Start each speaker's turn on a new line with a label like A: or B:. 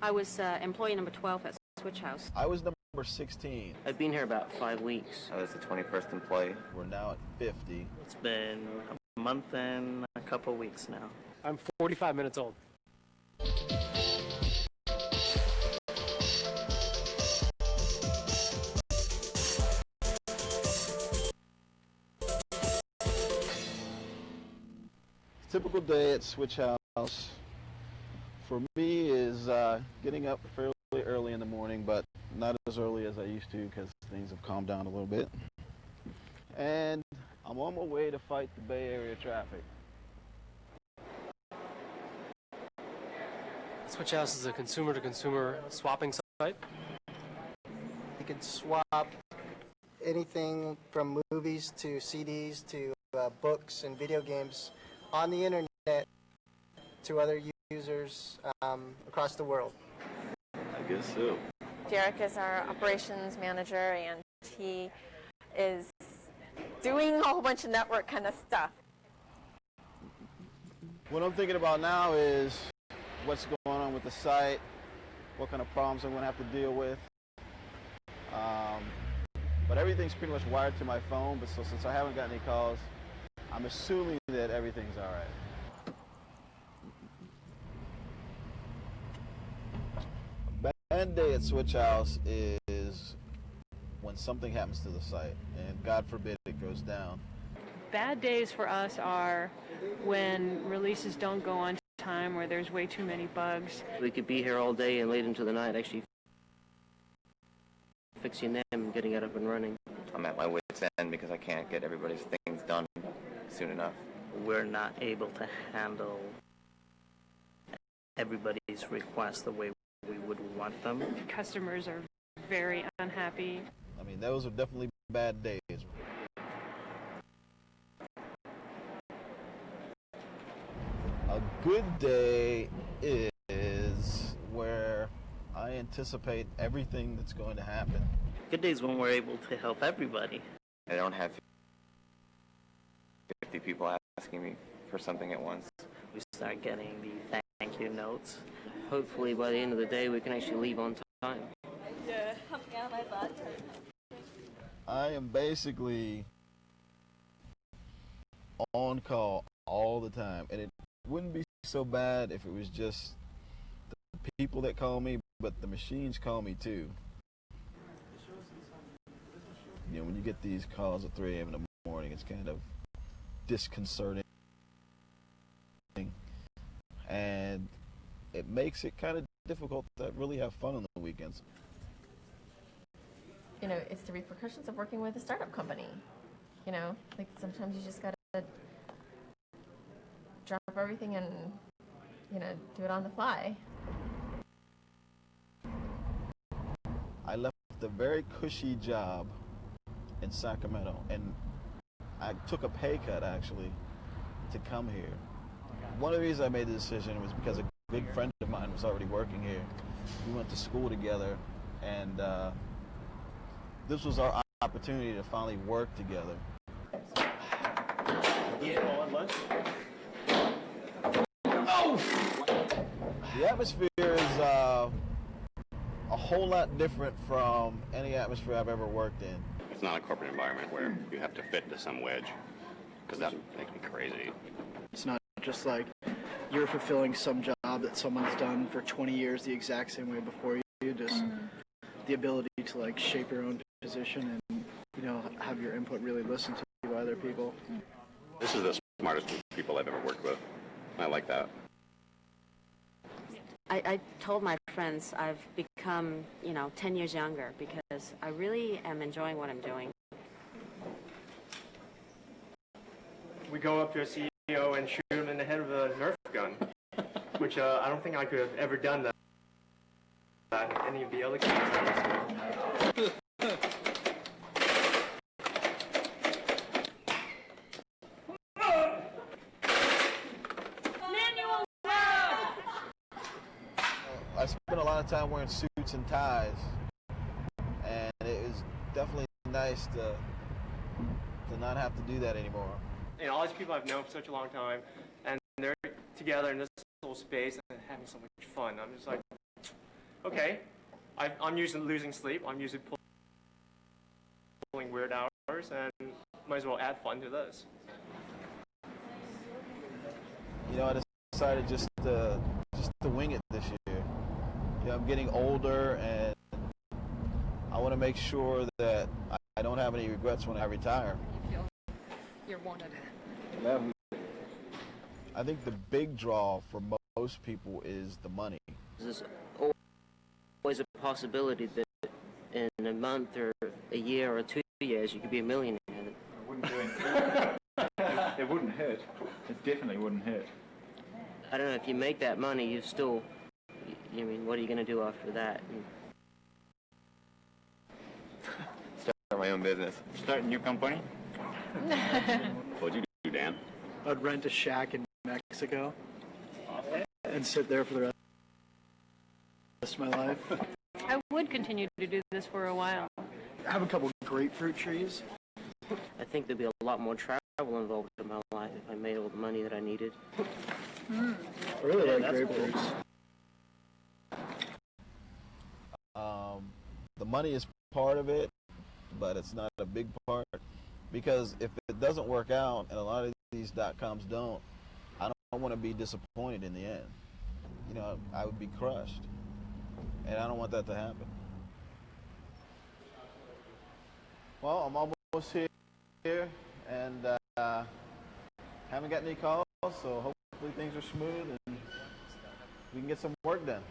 A: I was employee number 12 at Switchouse.
B: I was number 16.
C: I've been here about 5 weeks.
D: I was the 21st employee.
B: We're now at 50.
C: It's been a month and a couple weeks now.
E: I'm 45 minutes old.
B: Typical day at Switchouse for me is getting up fairly early in the morning, but not as early as I used to because things have calmed down a little bit. And I'm on my way to fight the Bay Area traffic.
E: Switchouse is a consumer-to-consumer swapping site.
F: You can swap anything from movies to CDs to books and video games on the internet to other users across the world.
B: I guess so.
G: Jarek is our operations manager, and he is doing a whole bunch of network kind of stuff.
B: What I'm thinking about now is what's going on with the site, what kind of problems I'm going to have to deal with. But everything's pretty much wired to my phone, but so since I haven't got any calls, I'm assuming that everything's all right. A bad day at Switchouse is when something happens to the site, and God forbid it goes down.
H: Bad days for us are when releases don't go on time, where there's way too many bugs.
C: We could be here all day and late into the night actually fixing them and getting it up and running.
D: I'm at my wit's end because I can't get everybody's things done soon enough.
C: We're not able to handle everybody's requests the way we would want them.
H: Customers are very unhappy.
B: I mean, those are definitely bad days. A good day is where I anticipate everything that's going to happen.
C: Good days when we're able to help everybody.
D: I don't have 50 people asking me for something at once.
C: We start getting the thank you notes. Hopefully by the end of the day we can actually leave on time.
B: I am basically on call all the time, and it wouldn't be so bad if it was just the people that call me, but the machines call me too. You know, when you get these calls at 3 a.m. in the morning, it's kind of disconcerting, and it makes it kind of difficult to really have fun on the weekends.
I: You know, it's the repercussions of working with a startup company. You know, like sometimes you just gotta drop everything and, you know, do it on the fly.
B: I left a very cushy job in Sacramento, and I took a pay cut actually to come here. One of the reasons I made the decision was because a good friend of mine was already working here. We went to school together, and this was our opportunity to finally work together. The atmosphere is a whole lot different from any atmosphere I've ever worked in.
J: It's not a corporate environment where you have to fit into some wedge, because that makes me crazy.
K: It's not just like you're fulfilling some job that someone's done for 20 years the exact same way before you. Just the ability to like shape your own position and, you know, have your input really listened to by other people.
J: This is the smartest group of people I've ever worked with. I like that.
A: I told my friends I've become, 10 years younger because I really am enjoying what I'm doing.
E: We go up to a CEO and shoot him in the head with a Nerf gun, which I don't think I could have ever done that in any of the other cases.
B: I spent a lot of time wearing suits and ties, and it was definitely nice to not have to do that anymore.
E: And all these people I've known for such a long time, and they're together in this little space and having so much fun. I'm just like, okay, I'm usually losing sleep. I'm usually pulling weird hours, and might as well add fun to those.
B: You know, I decided just to wing it this year. You know, I'm getting older, and I want to make sure that I don't have any regrets when I retire.
H: You feel you're wanted.
B: I think the big draw for most people is the money.
C: There's always a possibility that in a month or a year or 2 years you could be a millionaire.
L: It wouldn't do it. It wouldn't hurt. It definitely wouldn't hurt.
C: I don't know, if you make that money, you still, I mean, what are you going to do after that?
D: Start my own business.
L: Start a new company?
J: What'd you do, Dan?
K: I'd rent a shack in Mexico and sit there for the rest of my life.
H: I would continue to do this for a while.
K: Have a couple grapefruit trees.
C: I think there'd be a lot more travel involved in my life if I made all the money that I needed.
K: I really like grapefruits.
B: The money is part of it, but it's not a big part, because if it doesn't work out, and a lot of these .coms don't, I don't want to be disappointed in the end. You know, I would be crushed, and I don't want that to happen. Well, I'm almost here, and haven't got any calls, so hopefully things are smooth and we can get some work done.